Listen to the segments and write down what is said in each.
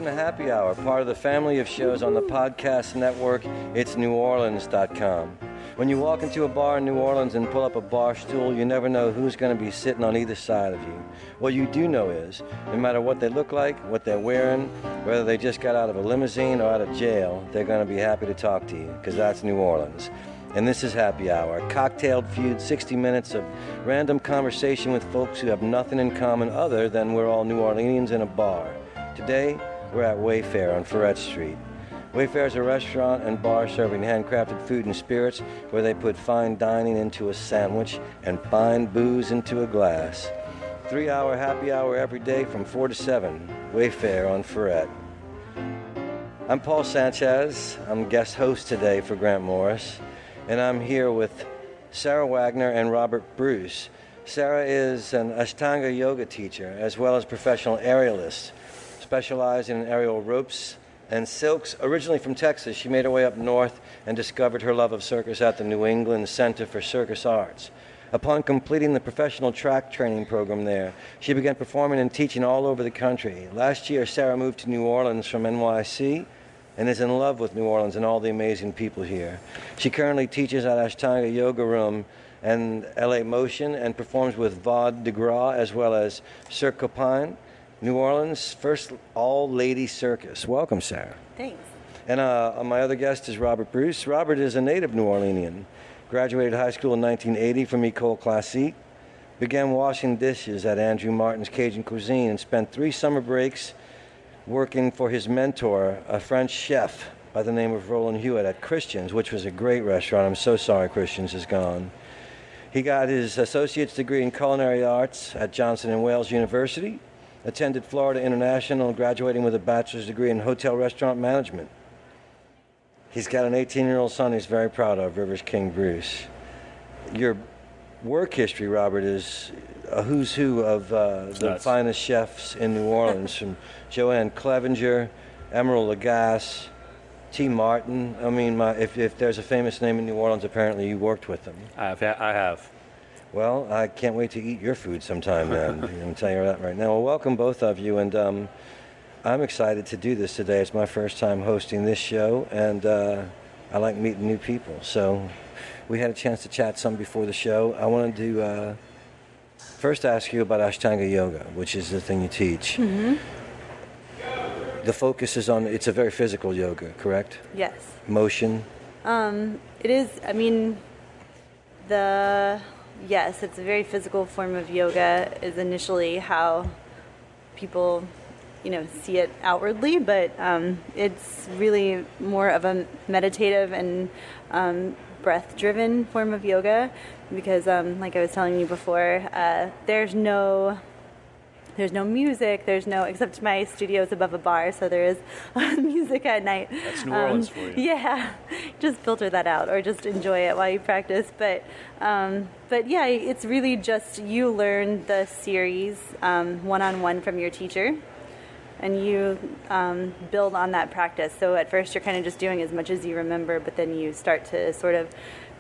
welcome to Happy Hour, part of the family of shows on the podcast network. It's NewOrleans.com. When you walk into a bar in New Orleans and pull up a bar stool, you never know who's going to be sitting on either side of you. What you do know is, no matter what they look like, what they're wearing, whether they just got out of a limousine or out of jail, they're going to be happy to talk to you, because that's New Orleans. And this is Happy Hour, a cocktailed feud, 60 minutes of random conversation with folks who have nothing in common other than we're all New Orleanians in a bar. Today, we're at Wayfair on Ferret Street. Wayfair is a restaurant and bar serving handcrafted food and spirits where they put fine dining into a sandwich and fine booze into a glass. 3-hour happy hour every day from 4 to 7. Wayfair on Ferret. I'm Paul Sanchez. I'm guest host today for Grant Morris. And I'm here with Sarah Waggener and Robert Bruce. Sarah is an Ashtanga Yoga teacher as well as professional aerialist, specializing in aerial ropes and silks. Originally from Texas, she made her way up north and discovered her love of circus at the New England Center for Circus Arts. Upon completing the professional track training program there, she began performing and teaching all over the country. Last year, Sarah moved to New Orleans from NYC and is in love with New Orleans and all the amazing people here. She currently teaches at Ashtanga Yoga Room and LA Motion and performs with Vaude D Gras as well as Cirque Copine, New Orleans' first all-lady circus. Welcome, Sarah. Thanks. And my other guest is Robert Bruce. Robert is a native New Orleanian. Graduated high school in 1980 from École Classique. Began washing dishes at Andrew Martin's Cajun Cuisine and spent 3 summer breaks working for his mentor, a French chef by the name of Roland Hewitt at Christian's, which was a great restaurant. I'm so sorry Christian's is gone. He got his associate's degree in culinary arts at Johnson & Wales University, attended Florida International, graduating with a bachelor's degree in hotel restaurant management. He's got an 18-year-old son he's very proud of, Rivers King Bruce. Your work history, Robert, is a who's who of the finest chefs in New Orleans, from Joanne Clevenger, Emeril Lagasse, T. Martin. I mean, if there's a famous name in New Orleans, apparently you worked with them. I have. Well, I can't wait to eat your food sometime then. I'm telling you that right now. Well, welcome both of you, and I'm excited to do this today. It's my first time hosting this show, and I like meeting new people. So we had a chance to chat some before the show. I wanted to first ask you about Ashtanga Yoga, which is the thing you teach. Mm-hmm. The focus is on, it's a very physical yoga, correct? Yes. Motion? It is, yes, it's a very physical form of yoga, is initially how people, see it outwardly, but it's really more of a meditative and breath-driven form of yoga, because like I was telling you before, there's no music, except my studio is above a bar, so there is music at night. That's New Orleans for you. Yeah, just filter that out or just enjoy it while you practice. But yeah, it's really just you learn the series one-on-one from your teacher, and you build on that practice. So at first you're kind of just doing as much as you remember, but then you start to sort of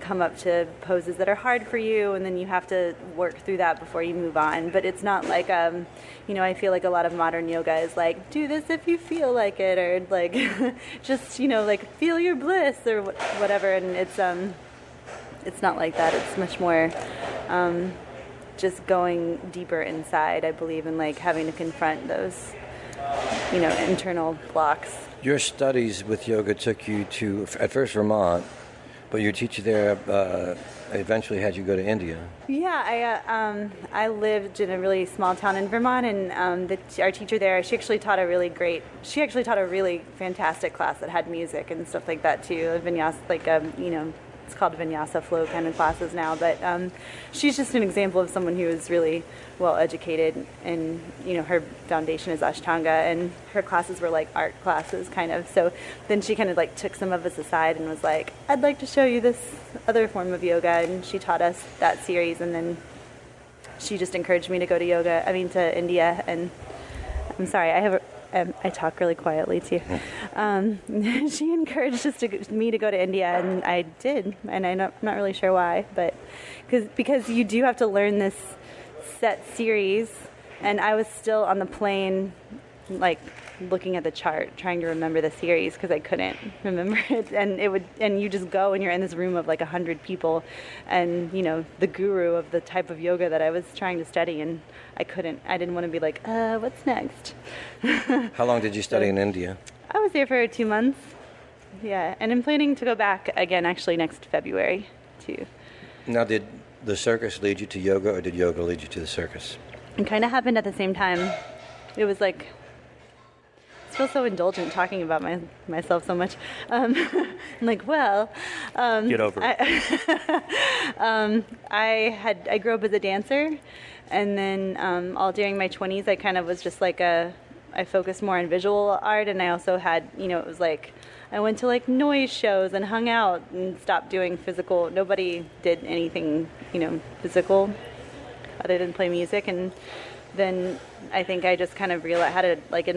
come up to poses that are hard for you, and then you have to work through that before you move on. But it's not like, I feel like a lot of modern yoga is like, do this if you feel like it, or like, just, like feel your bliss or whatever. And it's not like that. It's much more just going deeper inside, I believe, and like having to confront those, internal blocks. Your studies with yoga took you to, at first, Vermont, but your teacher there eventually had you go to India. Yeah, I lived in a really small town in Vermont, and our teacher there, she actually taught a really fantastic class that had music and stuff like that too. Vinyasa, it's called Vinyasa flow kind of classes now, but she's just an example of someone who is really well educated, and her foundation is Ashtanga, and her classes were like art classes kind of. So then she kind of like took some of us aside and was like, I'd like to show you this other form of yoga, and she taught us that series, and then she just encouraged me to go to India. And I'm sorry, I talk really quietly too. She encouraged me to go to India, and I did, and I'm not really sure why, but because you do have to learn this set series, and I was still on the plane like looking at the chart, trying to remember the series because I couldn't remember it. And you just go and you're in this room of like 100 people, and the guru of the type of yoga that I was trying to study, and I didn't want to be like, what's next? How long did you study in India? I was there for 2 months. Yeah, and I'm planning to go back again actually next February too. Now, did the circus lead you to yoga, or did yoga lead you to the circus? It kind of happened at the same time. It was like, I feel so indulgent talking about myself so much. I'm like, well, Get over it. I grew up as a dancer, and then all during my 20s, I kind of was just like I focused more on visual art, and I also had, it was like, I went to like noise shows and hung out and stopped doing physical. Nobody did anything, physical other than play music. And then I think I just kind of in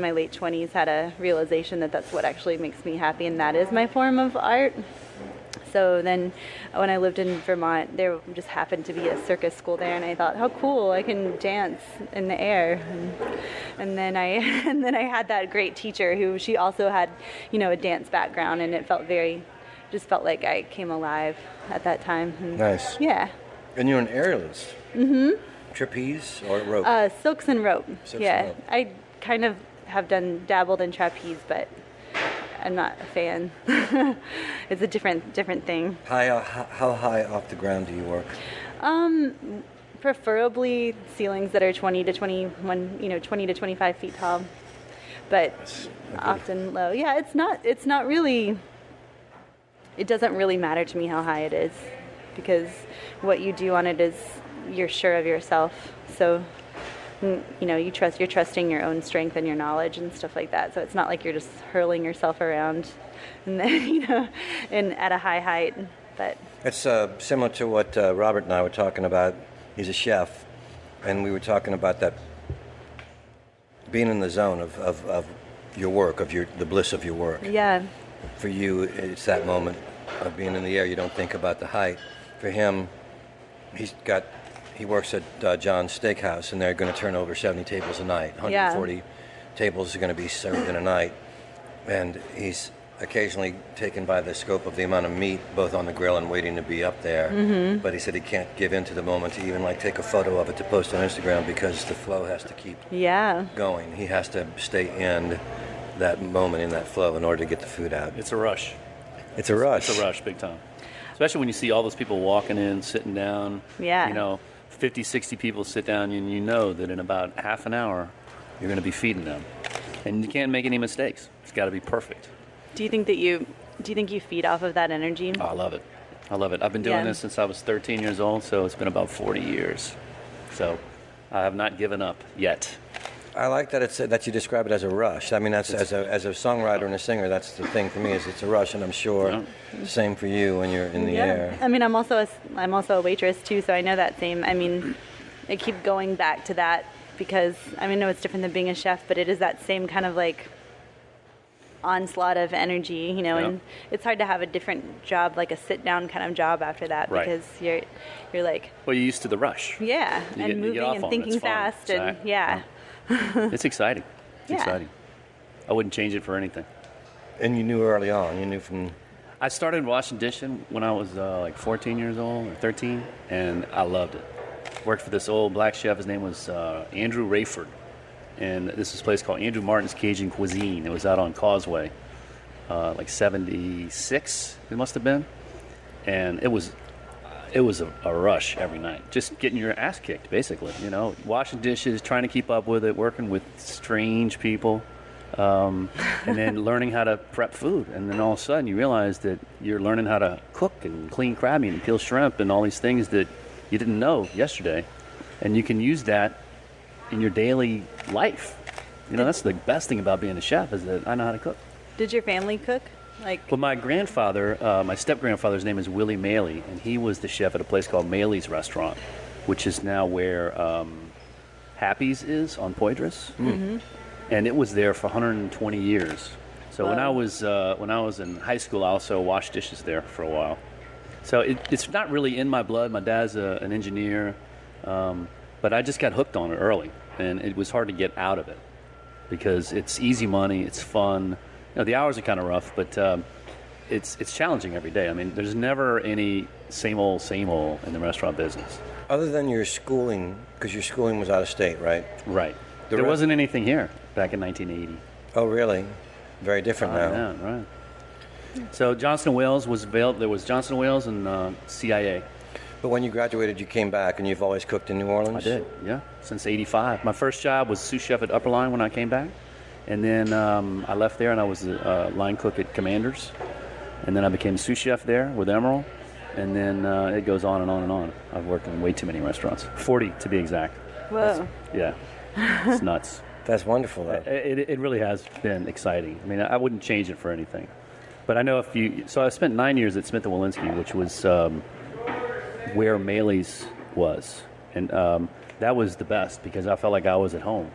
my late 20s, had a realization that that's what actually makes me happy, and that is my form of art. So then when I lived in Vermont, there just happened to be a circus school there, and I thought, how cool, I can dance in the air. And then I had that great teacher who, she also had, a dance background, and it felt like I came alive at that time. And nice. Yeah. And you're an aerialist. Mm-hmm. Trapeze or rope? Silks and rope. Silks yeah. and rope. I kind of have dabbled in trapeze, but I'm not a fan. It's a different thing. How high off the ground do you work? Preferably ceilings that are 20 to 25 feet tall, but often low. Yeah, it's not really, it doesn't really matter to me how high it is, because what you do on it is, you're sure of yourself. So you're trusting your own strength and your knowledge and stuff like that. So it's not like you're just hurling yourself around and then, and at a high height. But it's similar to what Robert and I were talking about. He's a chef, and we were talking about that, being in the zone of your work, the bliss of your work. Yeah. For you, it's that moment of being in the air. You don't think about the height. For him, he works at John's Steakhouse, and they're going to turn over 70 tables a night. 140 tables are going to be served in a night. And he's occasionally taken by the scope of the amount of meat, both on the grill and waiting to be up there. Mm-hmm. But he said he can't give in to the moment to even take a photo of it to post on Instagram, because the flow has to keep going. He has to stay in that moment, in that flow, in order to get the food out. It's a rush. It's a rush. It's a rush, big time. Especially when you see all those people walking in, sitting down. Yeah. 50, 60 people sit down, and you know that in about half an hour, you're going to be feeding them. And you can't make any mistakes. It's got to be perfect. Do you think you feed off of that energy? Oh, I love it. I've been doing this since I was 13 years old, so it's been about 40 years. So I have not given up yet. I like that you describe it as a rush. I mean, that's as a songwriter and a singer, that's the thing for me, is it's a rush, and I'm sure the same for you when you're in the air. I mean, I'm also a waitress too, so I know that same. I mean, I keep going back to that because I know it's different than being a chef, but it is that same kind of onslaught of energy, and it's hard to have a different job, like a sit-down kind of job after that, because you're like, well, you're used to the rush. Yeah, and moving and thinking fast, and it's exciting. It's exciting. I wouldn't change it for anything. And you knew early on. You knew from. I started washing dishes when I was 14 years old or 13, and I loved it. Worked for this old black chef. His name was Andrew Rayford. And this is a place called Andrew Martin's Cajun Cuisine. It was out on Causeway, 76 it must have been. And it was a rush every night, just getting your ass kicked, basically. Washing dishes, trying to keep up with it, working with strange people, and then learning how to prep food. And then all of a sudden you realize that you're learning how to cook and clean crab meat and peel shrimp and all these things that you didn't know yesterday. And you can use that in your daily life. That's the best thing about being a chef, is that I know how to cook. Did your family cook? Well, my grandfather, my step-grandfather's name is Willie Maley, and he was the chef at a place called Maley's Restaurant, which is now where Happy's is on Poydras. Mm-hmm. And it was there for 120 years. So when I was in high school, I also washed dishes there for a while. So it's not really in my blood. My dad's an engineer, but I just got hooked on it early, and it was hard to get out of it because it's easy money, it's fun. You know, the hours are kind of rough, but it's challenging every day. I mean, there's never any same old in the restaurant business. Other than your schooling, because your schooling was out of state, right? Right. There wasn't anything here back in 1980. Oh, really? Very different now. Yeah, right. So Johnson & Wales was available. There was Johnson & Wales and CIA. But when you graduated, you came back, and you've always cooked in New Orleans? I did, yeah, since '85. My first job was sous chef at Upper Line when I came back. And then I left there, and I was a line cook at Commander's. And then I became sous chef there with Emerald. And then it goes on and on and on. I've worked in way too many restaurants, 40 to be exact. Whoa. Yeah, it's nuts. That's wonderful, though. It really has been exciting. I mean, I wouldn't change it for anything. But I know so I spent 9 years at Smith & Wollensky, which was where Maley's was. And that was the best because I felt like I was at home.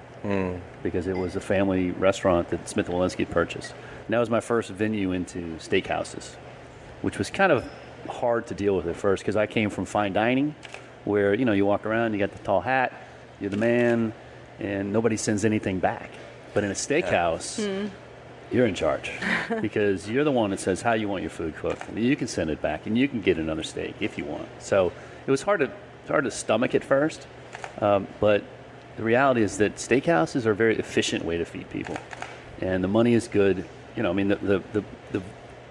Because it was a family restaurant that Smith & Wollensky had purchased. And that was my first venue into steakhouses, which was kind of hard to deal with at first because I came from fine dining where, you know, you walk around, you got the tall hat, you're the man, and nobody sends anything back. But in a steakhouse, you're in charge because you're the one that says how you want your food cooked. And you can send it back and you can get another steak if you want. So it was hard to stomach at first, but the reality is that steakhouses are a very efficient way to feed people, and the money is good. You know, I mean, the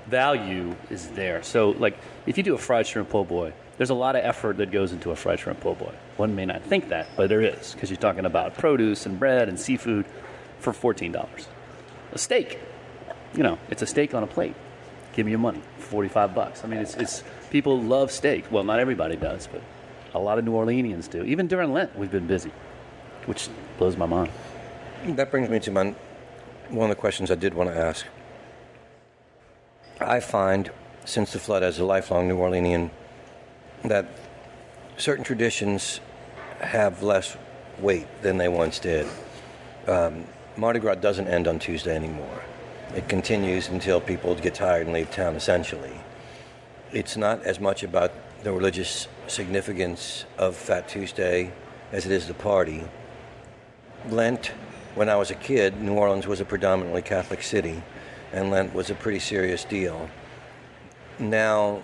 value is there. So, like, if you do a fried shrimp po' boy, there's a lot of effort that goes into a fried shrimp po' boy. One may not think that, but there is, because you're talking about produce and bread and seafood for $14. A steak, you know, it's a steak on a plate. Give me your money, $45. I mean, it's people love steak. Well, not everybody does, but a lot of New Orleanians do. Even during Lent, we've been busy, which blows my mind. That brings me to one of the questions I did want to ask. I find, since the flood, as a lifelong New Orleanian, that certain traditions have less weight than they once did. Mardi Gras doesn't end on Tuesday anymore. It continues until people get tired and leave town, essentially. It's not as much about the religious significance of Fat Tuesday as it is the party. Lent, when I was a kid, New Orleans was a predominantly Catholic city, and Lent was a pretty serious deal. Now,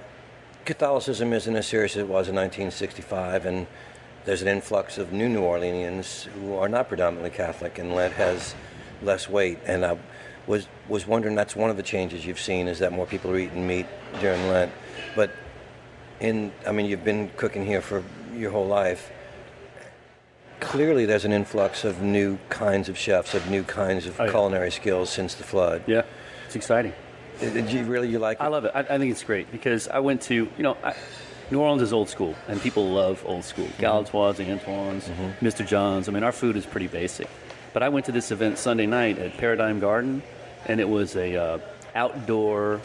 Catholicism isn't as serious as it was in 1965, and there's an influx of new Orleanians who are not predominantly Catholic, and Lent has less weight. And I was wondering, that's one of the changes you've seen, is that more people are eating meat during Lent. But you've been cooking here for your whole life. Clearly there's an influx of new kinds of chefs, of new kinds of culinary skills since the flood. Yeah, it's exciting. Did you like it? I love it. I think it's great because I went to, New Orleans is old school, and people love old school. Galatoire's, Antoine's, Mr. John's. I mean, our food is pretty basic. But I went to this event Sunday night at Paradigm Garden, and it was a outdoor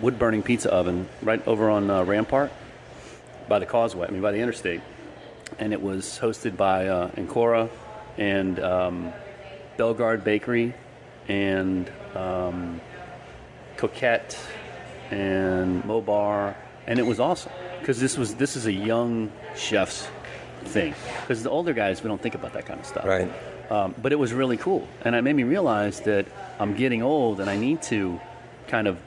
wood-burning pizza oven right over on Rampart by the causeway, by the interstate. And it was hosted by Ancora and Bellegarde Bakery and Coquette and Mobar, and it was awesome because this is a young chef's thing, because the older guys, we don't think about that kind of stuff, right? But it was really cool, and it made me realize that I'm getting old and I need to kind of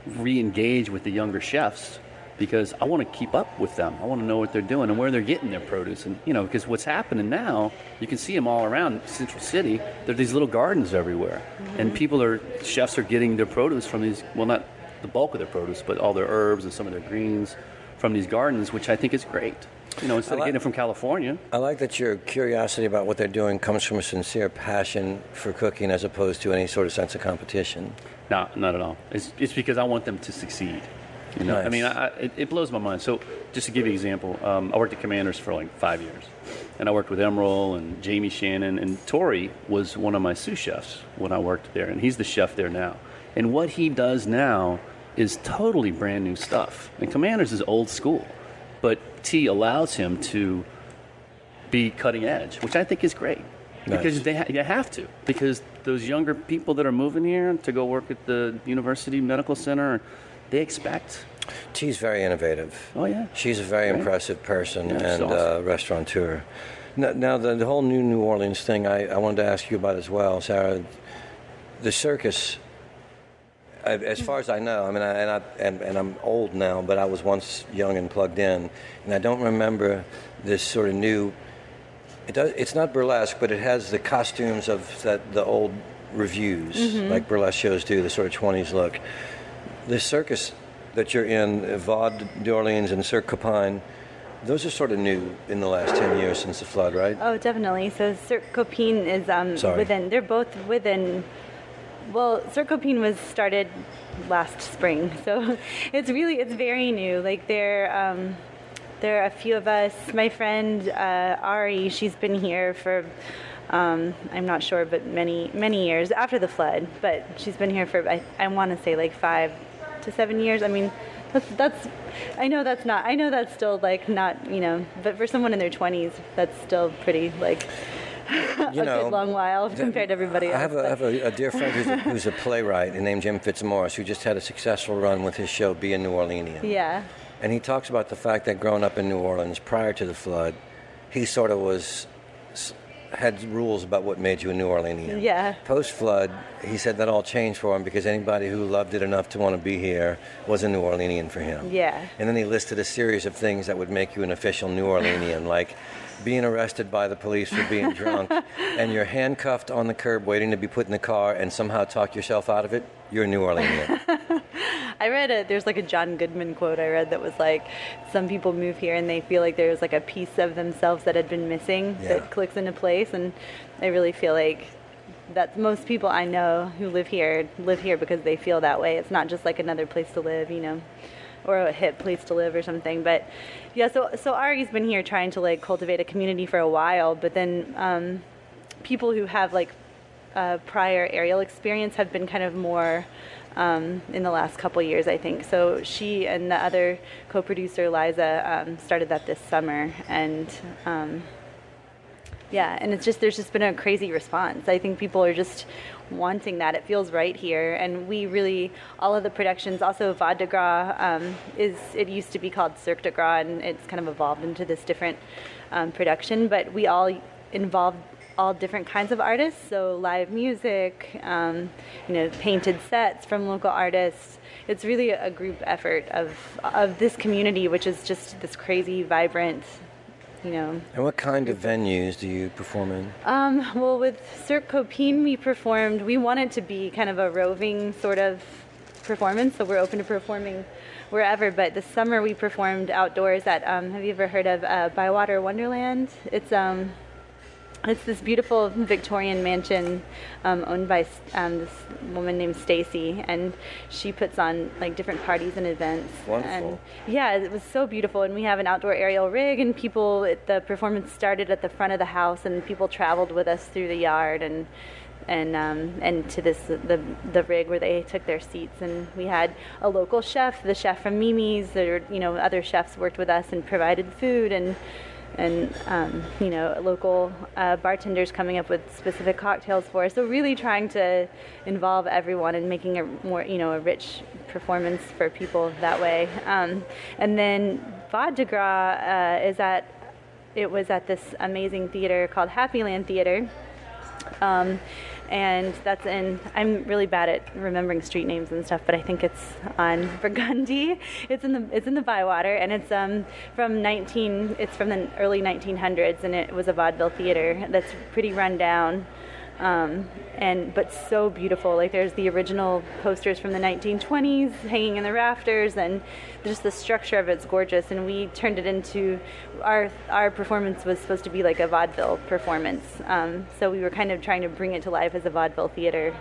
re-engage with the younger chefs because I want to keep up with them. I want to know what they're doing and where they're getting their produce. And, because what's happening now, you can see them all around Central City. There are these little gardens everywhere. And chefs are getting their produce from these, well, not the bulk of their produce, but all their herbs and some of their greens from these gardens, which I think is great. Instead of getting it from California. I like that your curiosity about what they're doing comes from a sincere passion for cooking as opposed to any sort of sense of competition. No, not at all. It's because I want them to succeed. Nice. It blows my mind. So just to give you an example, I worked at Commander's for like 5 years. And I worked with Emerald and Jamie Shannon. And Tori was one of my sous chefs when I worked there. And he's the chef there now. And what he does now is totally brand new stuff. And Commander's is old school. But T allows him to be cutting edge, which I think is great. Nice. Because you have to. Because those younger people that are moving here to go work at the University Medical Center, they expect. T's very innovative. Oh, yeah. She's a very impressive person and awesome. Restaurateur. Now the whole New Orleans thing, I wanted to ask you about as well, Sarah. The circus, as far as I know, I mean, and I'm old now, but I was once young and plugged in, and I don't remember this sort of new. It's not burlesque, but it has the costumes of the old revues, like burlesque shows do, the sort of 20s look. The circus that you're in, Vaude d'Orleans and Cirque Copine, those are sort of new in the last 10 years since the flood, right? Oh, definitely. So Cirque Copine is within. They're both within. Well, Cirque Copine was started last spring, so it's very new. Like there are a few of us. My friend Ari, she's been here for I'm not sure, but many years after the flood. But she's been here for I want to say like 5 to 7 years. I mean, that's I know that's still like not, but for someone in their 20s, that's still pretty like. Good long while compared to everybody else. I have a dear friend who's a playwright named Jim Fitzmaurice, who just had a successful run with his show Be a New Orleanian. Yeah. And he talks about the fact that growing up in New Orleans prior to the flood, he sort of had rules about what made you a New Orleanian. Yeah. Post-flood, he said that all changed for him because anybody who loved it enough to want to be here was a New Orleanian for him. Yeah. And then he listed a series of things that would make you an official New Orleanian, like being arrested by the police for being drunk, and you're handcuffed on the curb waiting to be put in the car and somehow talk yourself out of it, you're a New Orleanian. I read there's like a John Goodman quote I read that was like, some people move here and they feel like there's like a piece of themselves that had been missing that clicks into place, and I really feel like that most people I know who live here because they feel that way. It's not just like another place to live, or a hip place to live or something. But yeah, so Ari's been here trying to like cultivate a community for a while, but then people who have like prior aerial experience have been kind of more in the last couple years, I think. So she and the other co-producer Liza started that this summer, and and there's just been a crazy response. I think people are just wanting that. It feels right here, and we really, all of the productions, also Vaude D Gras it used to be called Cirque de Gras, and it's kind of evolved into this different production, but we all involved all different kinds of artists, so live music, painted sets from local artists. It's really a group effort of this community, which is just this crazy, vibrant, And what kind of venues do you perform in? Well, with Cirque Copine, we wanted to be kind of a roving sort of performance, so we're open to performing wherever, but this summer we performed outdoors at, have you ever heard of Bywater Wonderland? It's this beautiful Victorian mansion owned by this woman named Stacy, and she puts on like different parties and events. Wonderful. And yeah, it was so beautiful, and we have an outdoor aerial rig, and the performance started at the front of the house, and people traveled with us through the yard and to the rig where they took their seats, and we had a local chef, the chef from Mimi's. Other chefs worked with us and provided food, and local bartenders coming up with specific cocktails for us. So really trying to involve everyone and making a more, a rich performance for people that way. And then Vaude D Gras was at this amazing theater called Happyland Theater. And that's I'm really bad at remembering street names and stuff, but I think it's on Burgundy. It's in the Bywater, and it's from the early 1900s, and it was a vaudeville theater that's pretty run down, but so beautiful. Like there's the original posters from the 1920s hanging in the rafters, and just the structure of it's gorgeous. And we turned it into our performance was supposed to be like a vaudeville performance. So we were kind of trying to bring it to life as a vaudeville theater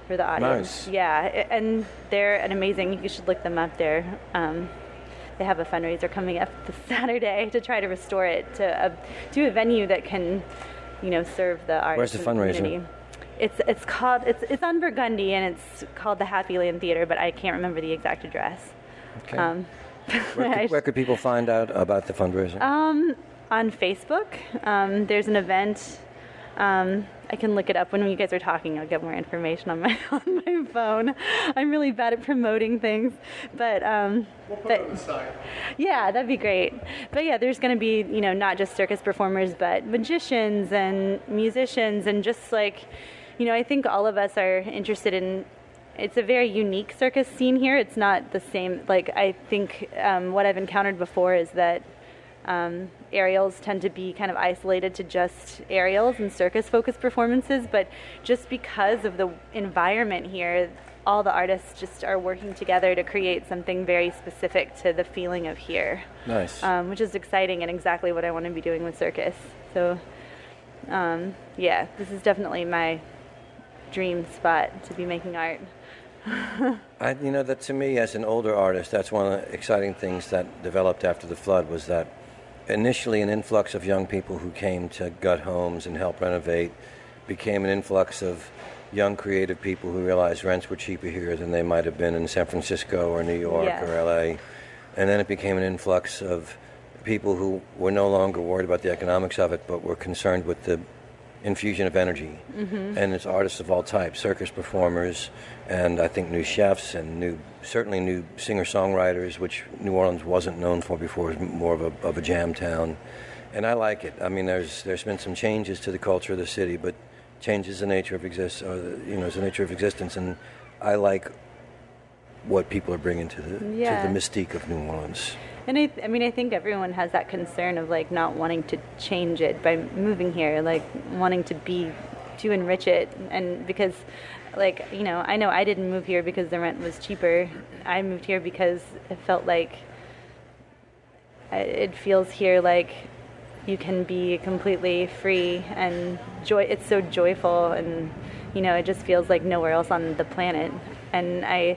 for the audience. Nice. Yeah, and they're an amazing. You should look them up there. They have a fundraiser coming up this Saturday to try to restore it to a venue that can, serve the arts. Where's the fundraiser? Community. It's on Burgundy, and it's called the Happyland Theater, but I can't remember the exact address. Okay. Where could people find out about the fundraiser? On Facebook. There's an event. I can look it up when you guys are talking. I'll get more information on my phone. I'm really bad at promoting things, but We'll put it on the side. yeah, that'd be great. But yeah, there's going to be, not just circus performers, but magicians and musicians, and just like, I think all of us are interested in. It's a very unique circus scene here. It's not the same. Like, I think what I've encountered before is that aerials tend to be kind of isolated to just aerials and circus-focused performances, but just because of the environment here, all the artists just are working together to create something very specific to the feeling of here. Nice. Which is exciting and exactly what I want to be doing with circus. So, this is definitely my dream spot to be making art. That to me, as an older artist, that's one of the exciting things that developed after the flood, was that initially an influx of young people who came to gut homes and help renovate became an influx of young creative people who realized rents were cheaper here than they might have been in San Francisco or New York or LA. And then it became an influx of people who were no longer worried about the economics of it, but were concerned with the infusion of energy. Mm-hmm. And it's artists of all types, circus performers, and I think new chefs, and certainly new singer-songwriters, which New Orleans wasn't known for before. It was more of a jam town. And I like it. I mean, there's been some changes to the culture of the city, but change is the nature of is the nature of existence, and I like what people are bringing to the mystique of New Orleans. And I think everyone has that concern of like not wanting to change it by moving here, like wanting to enrich it. And because like, I know I didn't move here because the rent was cheaper. I moved here because it felt like it feels here like you can be completely free and it's so joyful, and it just feels like nowhere else on the planet. And I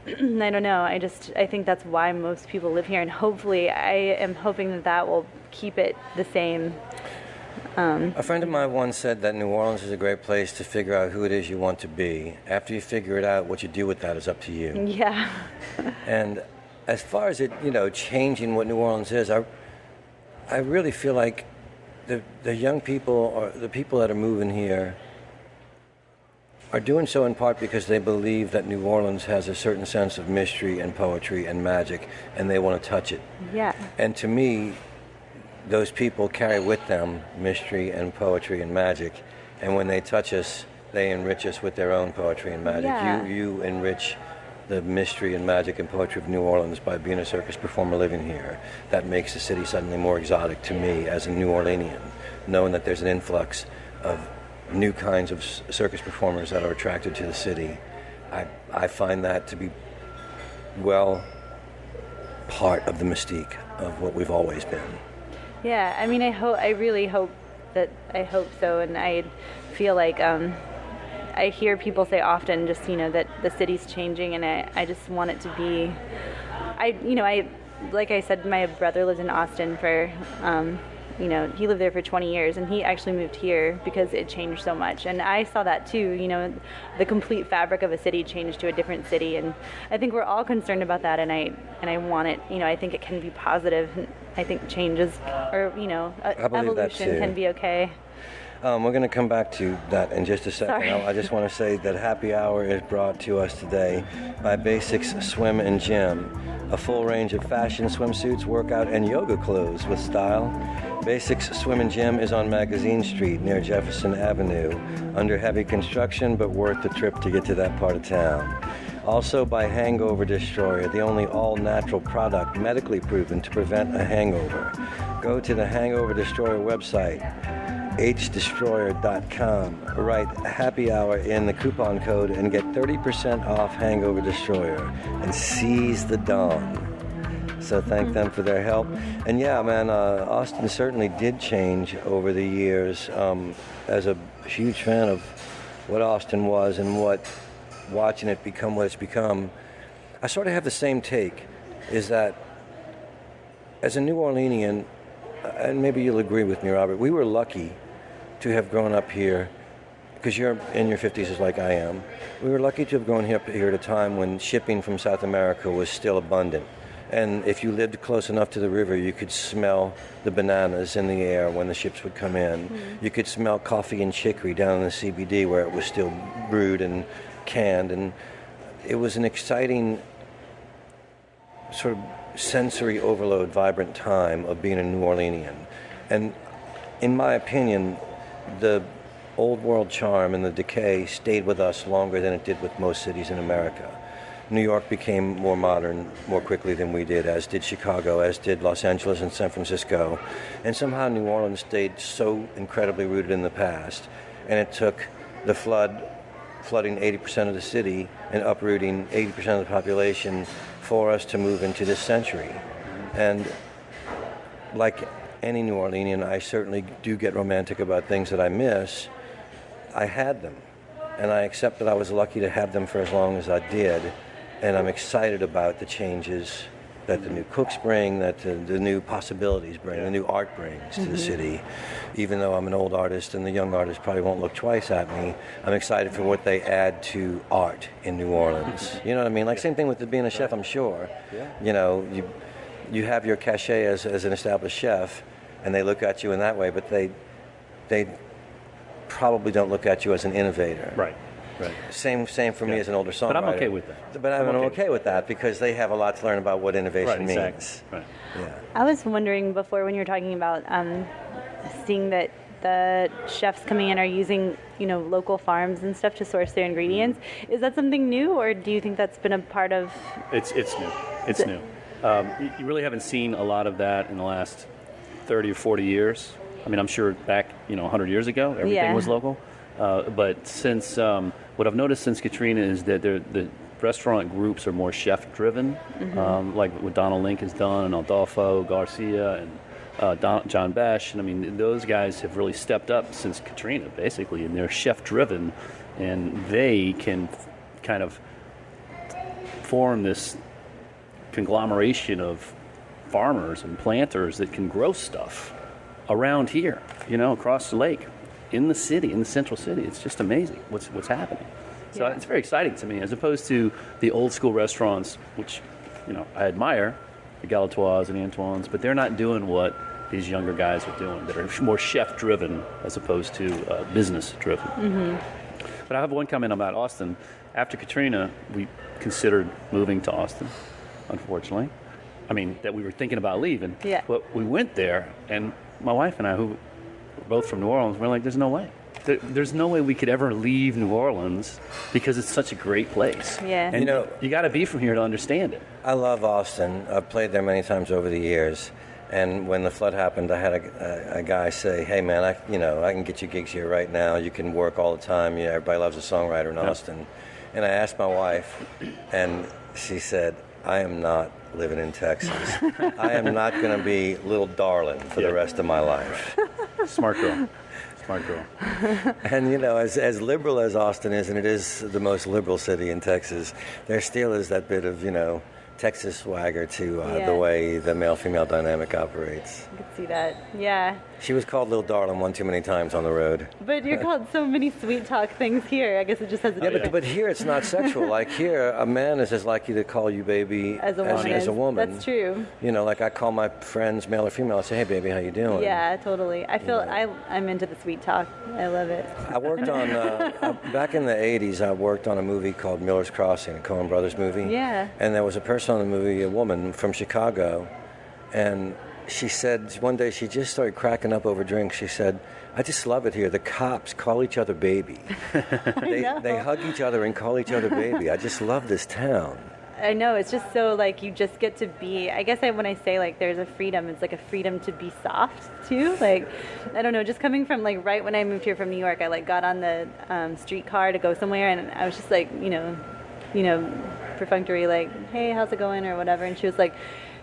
don't know. I think that's why most people live here, and hopefully, I am hoping that will keep it the same. A friend of mine once said that New Orleans is a great place to figure out who it is you want to be. After you figure it out, what you do with that is up to you. Yeah. And as far as it, changing what New Orleans is, I really feel like the young people, or the people that are moving here, are doing so in part because they believe that New Orleans has a certain sense of mystery and poetry and magic, and they want to touch it. Yeah. And to me, those people carry with them mystery and poetry and magic, and when they touch us, they enrich us with their own poetry and magic. Yeah. You enrich the mystery and magic and poetry of New Orleans by being a circus performer living here. That makes the city suddenly more exotic to me as a New Orleanian, knowing that there's an influx of new kinds of circus performers that are attracted to the city. I find that to be part of the mystique of what we've always been. Yeah, I really hope so, and I feel like I hear people say often just, that the city's changing, and I just want it to be, like I said, my brother lives in Austin for, he lived there for 20 years, and he actually moved here because it changed so much. And I saw that too, the complete fabric of a city changed to a different city. And I think we're all concerned about that, and I want it, I think it can be positive. I think changes, or, evolution can be okay. We're going to come back to that in just a second. Sorry. I just want to say that Happy Hour is brought to us today by Basics Swim and Gym, a full range of fashion swimsuits, workout, and yoga clothes with style. Basics Swim and Gym is on Magazine Street near Jefferson Avenue, under heavy construction, but worth the trip to get to that part of town. Also by Hangover Destroyer, the only all-natural product medically proven to prevent a hangover. Go to the Hangover Destroyer website, hdestroyer.com. Write Happy Hour in the coupon code and get 30% off Hangover Destroyer and seize the dawn. So thank them for their help. And yeah, man, Austin certainly did change over the years. As a huge fan of what Austin was and watching it become what it's become, I sort of have the same take, is that as a New Orleanian, and maybe you'll agree with me, Robert, we were lucky to have grown up here, because you're in your 50s as like I am. We were lucky to have grown up here at a time when shipping from South America was still abundant, And if you lived close enough to the river, you could smell the bananas in the air when the ships would come in. You could smell coffee and chicory down in the CBD where it was still brewed and canned. And it was an exciting sort of sensory overload, vibrant time of being a New Orleanian. And in my opinion, the old world charm and the decay stayed with us longer than it did with most cities in America. New York became more modern more quickly than we did, as did Chicago, as did Los Angeles and San Francisco. And somehow New Orleans stayed so incredibly rooted in the past. And it took the flooding 80% of the city and uprooting 80% of the population for us to move into this century. And like any New Orleanian, I certainly do get romantic about things that I miss. I had them, and I accept that I was lucky to have them for as long as I did. And I'm excited about the changes that the new cooks bring, that the new possibilities bring, the new art brings to the city. Even though I'm an old artist and the young artists probably won't look twice at me, I'm excited for what they add to art in New Orleans. You know what I mean? Like same thing with being a chef, I'm sure. You know, you have your cachet as an established chef, and they look at you in that way, but they probably don't look at you as an innovator. Right. Same for me as an older songwriter. But I'm okay with that. But I'm okay with that because they have a lot to learn about what innovation means. Exactly. Right. Yeah. I was wondering before when you were talking about seeing that the chefs coming in are using, local farms and stuff to source their ingredients. Is that something new, or do you think that's been a part of? It's new. It's new. You really haven't seen a lot of that in the last 30 or 40 years. I mean, I'm sure back, 100 years ago, everything was local. But since what I've noticed since Katrina is that the restaurant groups are more chef-driven, like what Donald Link has done, and Adolfo Garcia, and John Besh. And I mean, those guys have really stepped up since Katrina, basically, and they're chef-driven, and they can kind of form this conglomeration of farmers and planters that can grow stuff around here, across the lake. In the city, in the central city. It's just amazing what's happening. So it's very exciting to me, as opposed to the old school restaurants, which, I admire, the Galatoires and Antoines, but they're not doing what these younger guys are doing, that are more chef-driven as opposed to business-driven. But I have one comment about Austin. After Katrina, we considered moving to Austin, unfortunately. I mean, that we were thinking about leaving. Yeah. But we went there, and my wife and I, who both from New Orleans, we're like, there's no way. There's no way we could ever leave New Orleans because it's such a great place. Yeah. And you got to be from here to understand it. I love Austin. I've played there many times over the years. And when the flood happened, I had a guy say, "Hey man, I can get you gigs here right now. You can work all the time. Everybody loves a songwriter in Austin." And I asked my wife, and she said, "I am not living in Texas. I am not going to be little darling for the rest of my life." Smart girl. And as liberal as Austin is, and it is the most liberal city in Texas, there still is that bit of Texas swagger to the way the male-female dynamic operates. I could see that. Yeah. She was called Little Darling one too many times on the road. But you're called so many sweet talk things here. I guess it just has a different... But here it's not sexual. Like here, a man is as likely to call you baby as a woman. That's true. Like I call my friends, male or female, I say, "Hey baby, how you doing?" Yeah, totally. I feel I'm into the sweet talk. I love it. I worked on, back in the 80s, I worked on a movie called Miller's Crossing, a Coen Brothers movie. Yeah. And there was a person on the movie, a woman from Chicago, and she said one day she just started cracking up over drinks. She said, "I just love it here. The cops call each other baby. They hug each other and call each other baby. I just love this town." I know, it's just so you just get to be, I guess when I say there's a freedom, it's a freedom to be soft too. I don't know, just coming from right when I moved here from New York, I got on the streetcar to go somewhere, and I was just perfunctory, "Hey, how's it going?" or whatever, and she was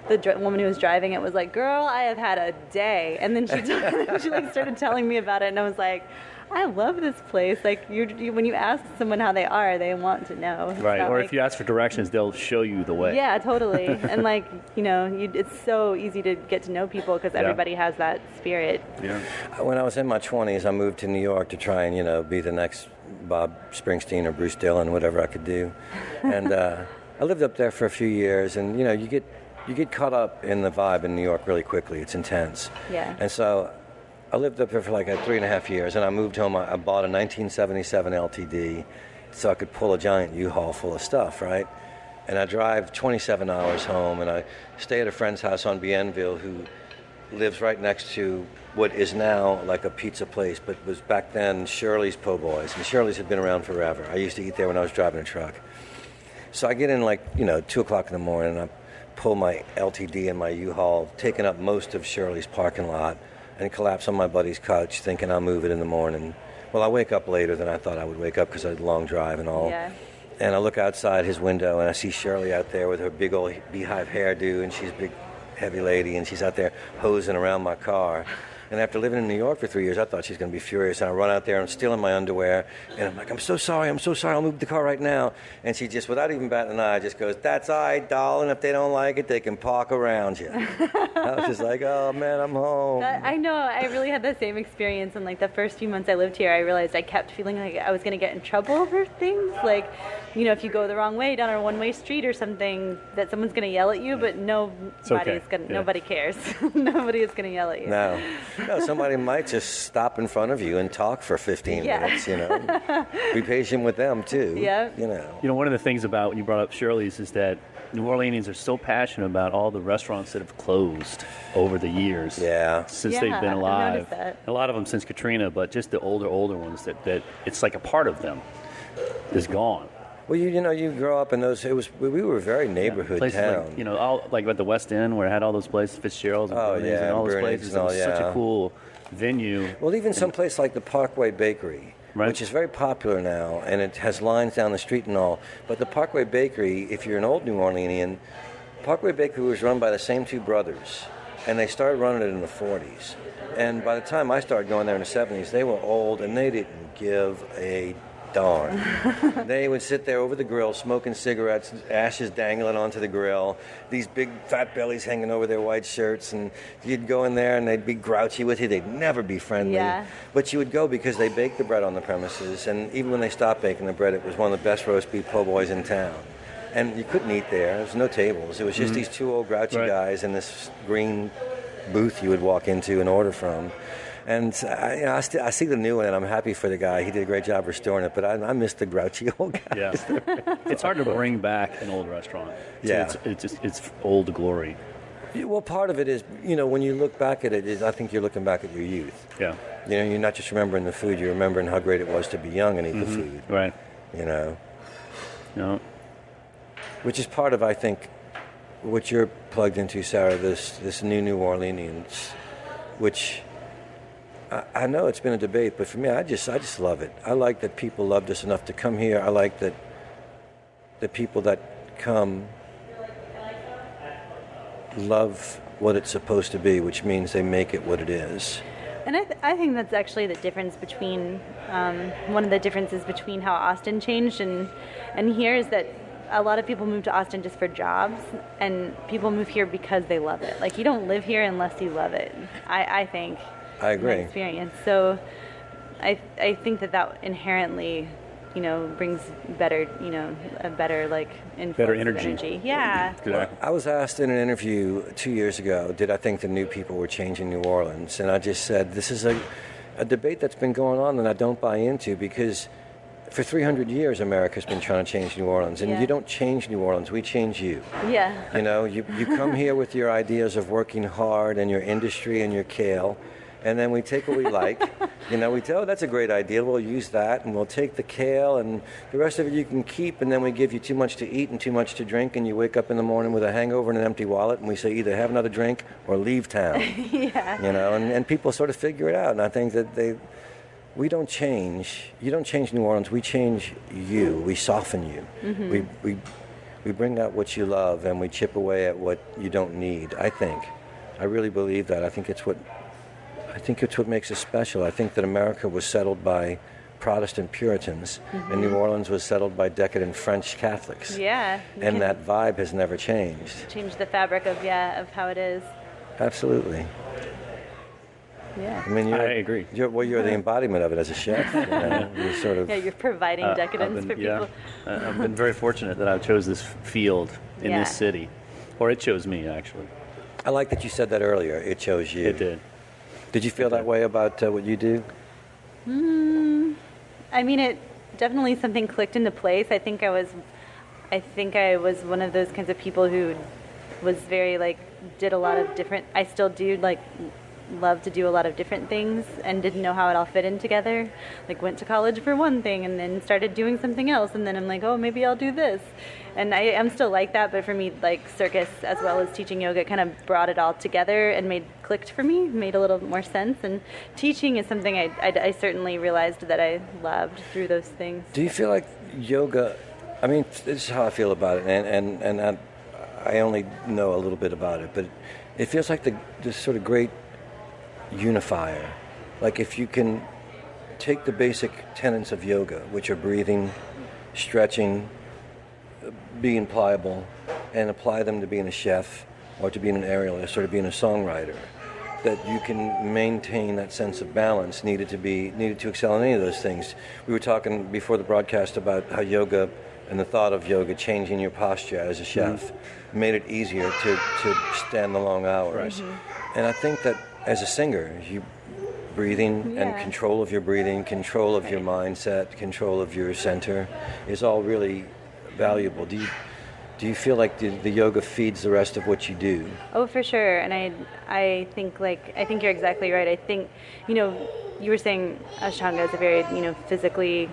the woman who was driving it was "Girl, I have had a day," and then she started telling me about it, and I was like, I love this place. When you ask someone how they are, they want to know. Right, or if you ask for directions, they'll show you the way. Yeah, totally. And it's so easy to get to know people because everybody has that spirit. Yeah. When I was in my 20s, I moved to New York to try and be the next Bob Springsteen or Bruce Dillon, whatever I could do. And I lived up there for a few years, and you get you get caught up in the vibe in New York really quickly. It's intense. Yeah. And so I lived up there for like 3.5 years, and I moved home. I bought a 1977 LTD so I could pull a giant U-Haul full of stuff, right? And I drive 27 hours home, and I stay at a friend's house on Bienville who lives right next to what is now like a pizza place, but was back then Shirley's Po' Boys. And Shirley's had been around forever. I used to eat there when I was driving a truck. So I get in 2 o'clock in the morning, and I pull my LTD and my U-Haul, taking up most of Shirley's parking lot, and collapse on my buddy's couch thinking I'll move it in the morning. Well, I wake up later than I thought I would wake up because I had a long drive and all. Yeah. And I look outside his window, and I see Shirley out there with her big old beehive hairdo, and she's a big, heavy lady, and she's out there hosing around my car. And after living in New York for 3 years, I thought she was going to be furious. And I run out there, and I'm still in my underwear, and I'm like, I'm so sorry, I'll move the car right now. And she just, without even batting an eye, just goes, that's all right, darling, if they don't like it, they can park around you. I was just like, oh, man, I'm home. I know, I really had the same experience. In the first few months I lived here, I realized I kept feeling like I was going to get in trouble over things. If you go the wrong way down a one-way street or something, that someone's going to yell at you, but nobody cares. Nobody is going to yell at you. No, somebody might just stop in front of you and talk for 15 minutes, Be patient with them, too. Yeah. One of the things about when you brought up Shirley's is that New Orleanians are so passionate about all the restaurants that have closed over the years. Yeah. Since they've been alive. I've noticed that. A lot of them since Katrina, but just the older ones that it's like a part of them is gone. Well, you grow up in those. We were a very neighborhood places town. all at the West End where it had all those places, Fitzgerald's and Brunings and all those places. It was such a cool venue. Well, even some place like the Parkway Bakery, which is very popular now, and it has lines down the street and all. But the Parkway Bakery, if you're an old New Orleanian, Parkway Bakery was run by the same two brothers, and they started running it in the 40s. And by the time I started going there in the 70s, they were old, and they didn't give a darn. They would sit there over the grill smoking cigarettes, ashes dangling onto the grill, these big fat bellies hanging over their white shirts, and you'd go in there and they'd be grouchy with you. They'd never be friendly. Yeah. But you would go because they baked the bread on the premises, and even when they stopped baking the bread, it was one of the best roast beef po' boys in town. And you couldn't eat there. There was no tables. It was just these two old grouchy guys in this green booth you would walk into and order from. And I see the new one, and I'm happy for the guy. He did a great job restoring it, but I miss the grouchy old guys. Yeah. It's hard to bring back an old restaurant. Yeah. It's old glory. Well, part of it is, when you look back at it, I think you're looking back at your youth. Yeah. You're not just remembering the food, you're remembering how great it was to be young and eat the food. Right. No. Which is part of, I think, what you're plugged into, Sarah, this new Orleanians, which I know it's been a debate, but for me, I just love it. I like that people loved us enough to come here. I like that the people that come love what it's supposed to be, which means they make it what it is. And I think that's actually the difference between, one of the differences between how Austin changed and here is that a lot of people move to Austin just for jobs, and people move here because they love it. You don't live here unless you love it, I think. I agree. My experience. So I think that inherently, brings better, a better influx better of energy. Yeah. Well, I was asked in an interview 2 years ago, did I think the new people were changing New Orleans? And I just said, this is a debate that's been going on that I don't buy into, because for 300 years, America's been trying to change New Orleans. And you don't change New Orleans, we change you. Yeah. You come here with your ideas of working hard and your industry and your kale. And then we take what we like. We say, oh, that's a great idea. We'll use that, and we'll take the kale, and the rest of it you can keep. And then we give you too much to eat and too much to drink, and you wake up in the morning with a hangover and an empty wallet, and we say either have another drink or leave town. Yeah. And people sort of figure it out. And I think that we don't change. You don't change New Orleans. We change you. We soften you. Mm-hmm. We bring out what you love, and we chip away at what you don't need. I think. I really believe that. I think it's what makes us special. I think that America was settled by Protestant Puritans, and New Orleans was settled by decadent French Catholics. Yeah. And that vibe has never changed. Change the fabric of how it is. Absolutely. Yeah. I mean, I agree. You're the embodiment of it as a chef. You're sort of. Yeah, you're providing decadence for people. I've been very fortunate that I chose this field in this city. Or it chose me, actually. I like that you said that earlier. It chose you. It did. Did you feel that way about what you do? I mean, it definitely something clicked into place. I think I was one of those kinds of people who was very did a lot of different. I still do love to do a lot of different things and didn't know how it all fit in together. Went to college for one thing and then started doing something else, and then I'm like, oh, maybe I'll do this. And I'm still like that, but for me, circus as well as teaching yoga kind of brought it all together and clicked for me, made a little more sense. And teaching is something I certainly realized that I loved through those things. Do you feel like yoga? I mean, this is how I feel about it, and I only know a little bit about it, but it feels like this sort of great unifier. Like if you can take the basic tenets of yoga, which are breathing, stretching, being pliable, and apply them to being a chef or to being an aerialist or to being a songwriter, that you can maintain that sense of balance needed to excel in any of those things. We were talking before the broadcast about how yoga and the thought of yoga changing your posture as a chef made it easier to stand the long hours. And I think that as a singer, you breathing and control of your breathing, control of your mindset, control of your center is all really valuable. Do you feel like the yoga feeds the rest of what you do? Oh, for sure. And I think you're exactly right. I think, you were saying Ashtanga is a very, physically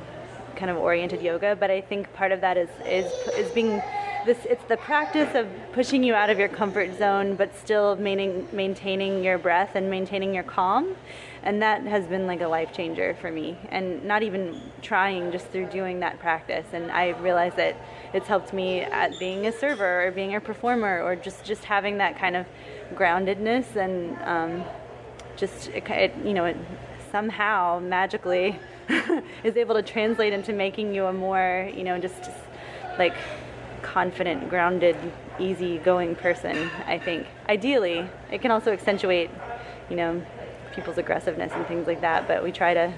kind of oriented yoga, but I think part of that is being it's the practice of pushing you out of your comfort zone, but still maintaining your breath and maintaining your calm. And that has been a life changer for me, and not even trying, just through doing that practice. And I realized that it's helped me at being a server or being a performer, or just having that kind of groundedness, and it somehow magically is able to translate into making you a more, just confident, grounded, easygoing person. I think ideally it can also accentuate, people's aggressiveness and things like that, but we try to,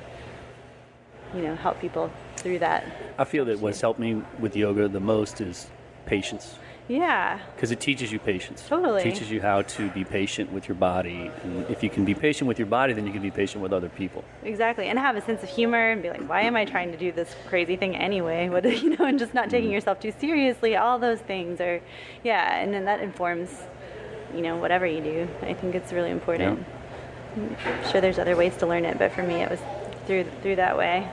help people through that. I feel that what's helped me with yoga the most is patience. Yeah. Because it teaches you patience. Totally. It teaches you how to be patient with your body. And if you can be patient with your body, then you can be patient with other people. Exactly. And have a sense of humor and be like, why am I trying to do this crazy thing anyway? And just not taking yourself too seriously, all those things are, and then that informs, whatever you do. I think it's really important. Yeah. I'm sure there's other ways to learn it, but for me it was through that way.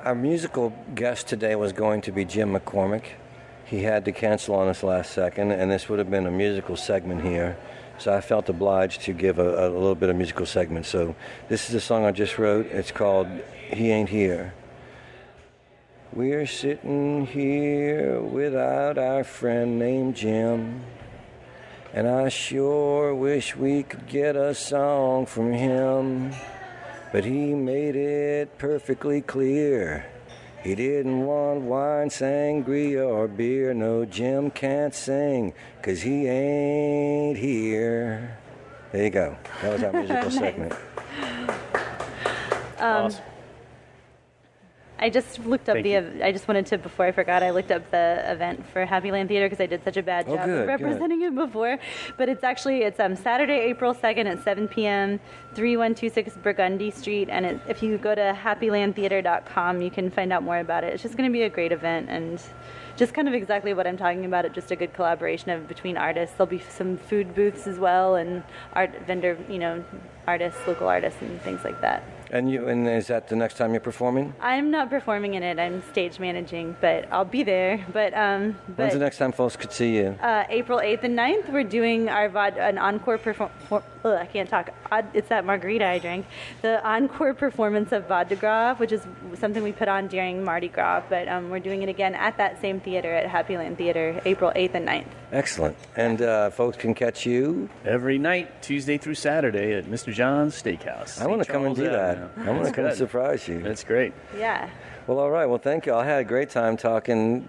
Our musical guest today was going to be Jim McCormick. He had to cancel on us last second, and this would have been a musical segment here. So I felt obliged to give a little bit of musical segment. So this is a song I just wrote. It's called He Ain't Here. We're sitting here without our friend named Jim, and I sure wish we could get a song from him. But he made it perfectly clear he didn't want wine, sangria, or beer. No, Jim can't sing 'cause he ain't here. There you go. That was our musical segment. Awesome. I just looked up I just wanted to, before I forgot, I looked up the event for Happy Land Theater because I did such a bad job of representing it before. But it's Saturday, April 2nd at 7 p.m., 3126 Burgundy Street. And if you go to happylandtheater.com, you can find out more about it. It's just going to be a great event, and just kind of exactly what I'm talking about. It's just a good collaboration between artists. There'll be some food booths as well, and art vendor, artists, local artists, and things like that. And is that the next time you're performing? I'm not performing in it. I'm stage managing, but I'll be there. But when's the next time folks could see you? April 8th and 9th. We're doing an encore I can't talk. It's that margarita I drank. The encore performance of Vaude D Gras, which is something we put on during Mardi Gras. But we're doing it again at that same theater at Happy Land Theater, April 8th and 9th. Excellent. And folks can catch you every night, Tuesday through Saturday, at Mr. John's Steakhouse. I want to come and do that. I want to come and surprise you. That's great. Yeah. Well, all right. Well, thank you. I had a great time talking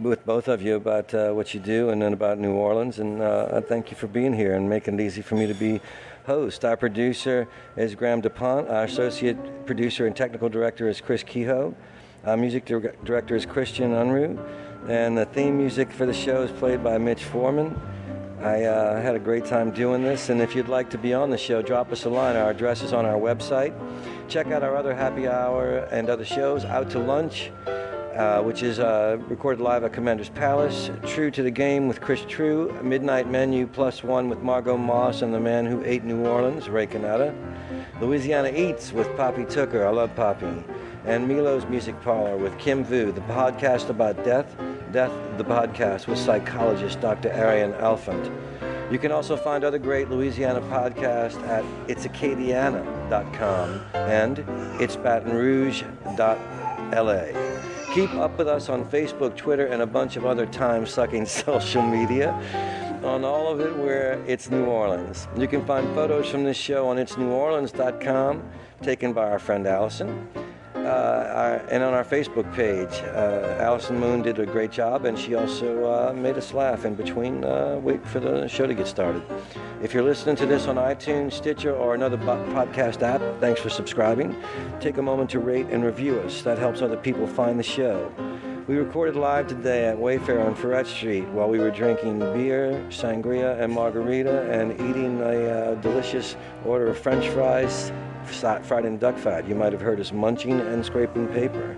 with both of you about what you do and then about New Orleans. And I thank you for being here and making it easy for me to be host. Our producer is Graham DuPont. Our associate producer and technical director is Chris Kehoe. Our music director is Christian Unruh. And the theme music for the show is played by Mitch Foreman. I had a great time doing this, and if you'd like to be on the show, drop us a line. Our address is on our website. Check out our other happy hour and other shows, Out to Lunch, which is recorded live at Commander's Palace, True to the Game with Chris True, Midnight Menu +1 with Margot Moss and the Man Who Ate New Orleans, Ray Canada, Louisiana Eats with Poppy Tooker, I love Poppy, and Milo's Music Parlor with Kim Vu, the podcast about death, the podcast with psychologist Dr. Arian Alphant. You can also find other great Louisiana podcasts at itsacadiana.com and itsbatonrouge.la. Keep up with us on Facebook, Twitter, and a bunch of other time-sucking social media. On all of it, we're It's New Orleans. You can find photos from this show on itsneworleans.com, taken by our friend Allison. And on our Facebook page, Allison Moon did a great job, and she also made us laugh in between wait for the show to get started. If you're listening to this on iTunes, Stitcher, or another podcast app, thanks for subscribing. Take a moment to rate and review us. That helps other people find the show. We recorded live today at Wayfair on Ferret Street while we were drinking beer, sangria, and margarita, and eating a delicious order of French fries fried in duck fat. You might have heard us munching and scraping paper.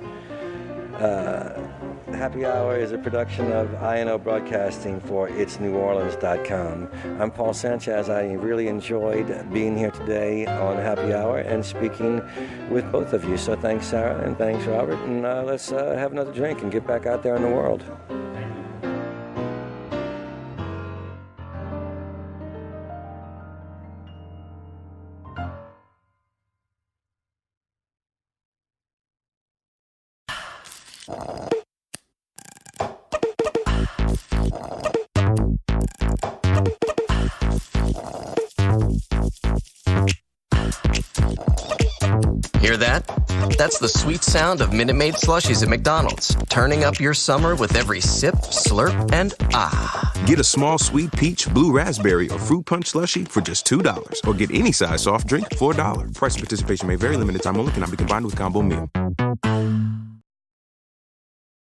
Happy Hour is a production of INO Broadcasting for itsneworleans.com. I'm Paul Sanchez. I really enjoyed being here today on Happy Hour and speaking with both of you. So thanks, Sarah, and thanks, Robert. And let's have another drink and get back out there in the world. Hear that? That's the sweet sound of Minute Maid slushies at McDonald's, turning up your summer with every sip, slurp, and ah. Get a small sweet peach, blue raspberry, or fruit punch slushie for just $2. Or get any size soft drink for $1. Price and participation may vary, limited time only, cannot be combined with combo meal.